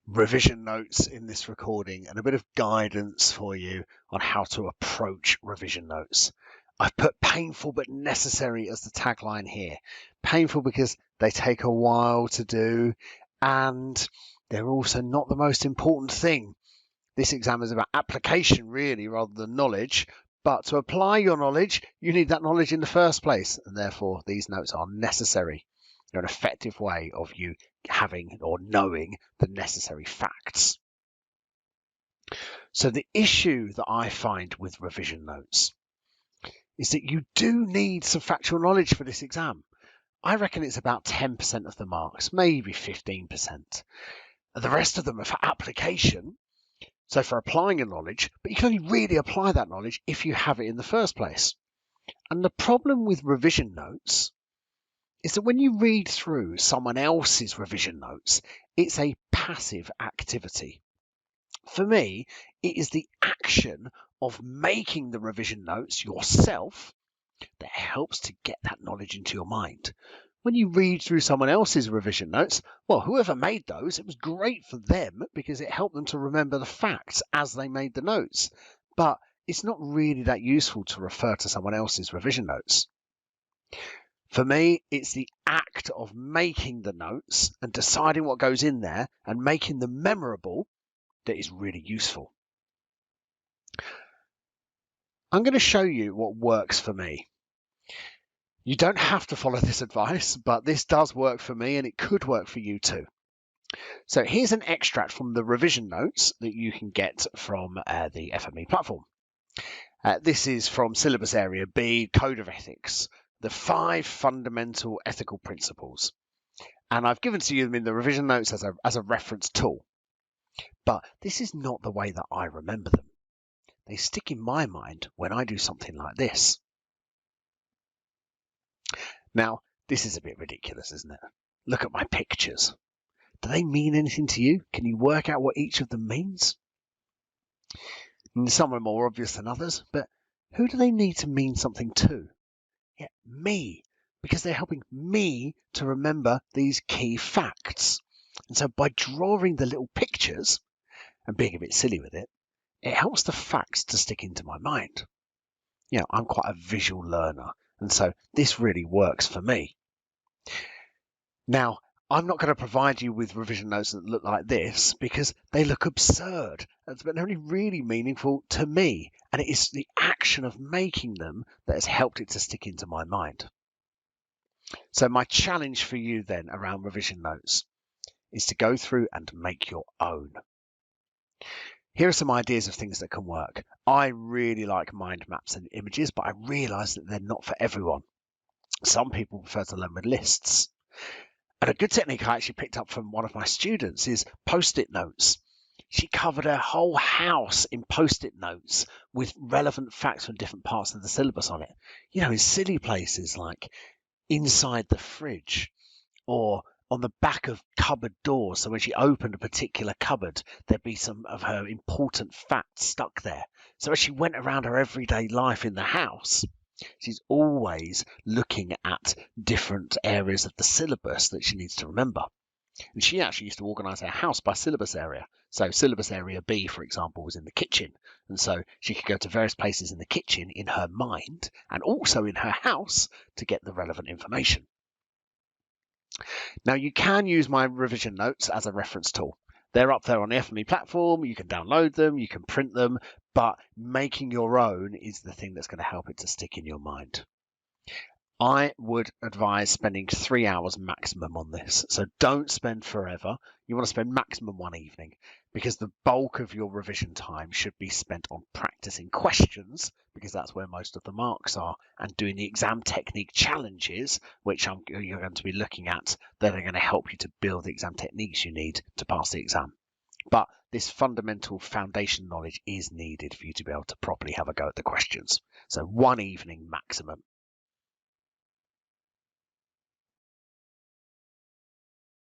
revision notes in this recording and a bit of guidance for you on how to approach revision notes. I've put painful but necessary as the tagline here. Painful because they take a while to do and they're also not the most important thing. This exam is about application really rather than knowledge, but to apply your knowledge, you need that knowledge in the first place, and therefore these notes are necessary. They're an effective way of you having or knowing the necessary facts. So the issue that I find with revision notes is that you do need some factual knowledge for this exam. I reckon it's about 10% of the marks, maybe 15%. The rest of them are for application, so for applying your knowledge, but you can only really apply that knowledge if you have it in the first place. And the problem with revision notes is that when you read through someone else's revision notes, it's a passive activity. For me, it is the action of making the revision notes yourself that helps to get that knowledge into your mind. When you read through someone else's revision notes, well, whoever made those, it was great for them because it helped them to remember the facts as they made the notes. But it's not really that useful to refer to someone else's revision notes. For me, it's the act of making the notes and deciding what goes in there and making them memorable that is really useful. I'm going to show you what works for me. You don't have to follow this advice, but this does work for me and it could work for you too. So here's an extract from the revision notes that you can get from the FME platform. This is from Syllabus Area B, Code of Ethics, the 5 fundamental ethical principles. And I've given to you them in the revision notes as a reference tool. But this is not the way that I remember them. They stick in my mind when I do something like this. Now, this is a bit ridiculous, isn't it? Look at my pictures. Do they mean anything to you? Can you work out what each of them means? And some are more obvious than others, but who do they need to mean something to? Yeah, me, because they're helping me to remember these key facts. And so by drawing the little pictures and being a bit silly with it, it helps the facts to stick into my mind. You know, I'm quite a visual learner, and so this really works for me. Now, I'm not going to provide you with revision notes that look like this because they look absurd, but they're only really meaningful to me, and it is the action of making them that has helped it to stick into my mind. So my challenge for you then around revision notes is to go through and make your own. Here are some ideas of things that can work. I really like mind maps and images, but I realise that they're not for everyone. Some people prefer to learn with lists. And a good technique I actually picked up from one of my students is post-it notes. She covered her whole house in post-it notes with relevant facts from different parts of the syllabus on it. You know, in silly places like inside the fridge or on the back of cupboard doors. So when she opened a particular cupboard, there'd be some of her important facts stuck there. So as she went around her everyday life in the house, she's always looking at different areas of the syllabus that she needs to remember. And she actually used to organise her house by syllabus area. So syllabus area B, for example, was in the kitchen. And so she could go to various places in the kitchen in her mind and also in her house to get the relevant information. Now, you can use my revision notes as a reference tool. They're up there on the FME platform. You can download them, you can print them, but making your own is the thing that's going to help it to stick in your mind. I would advise spending 3 hours maximum on this. So don't spend forever. You want to spend maximum one evening because the bulk of your revision time should be spent on practicing questions because that's where most of the marks are, and doing the exam technique challenges, which you're going to be looking at, that are going to help you to build the exam techniques you need to pass the exam. But this fundamental foundation knowledge is needed for you to be able to properly have a go at the questions. So one evening maximum.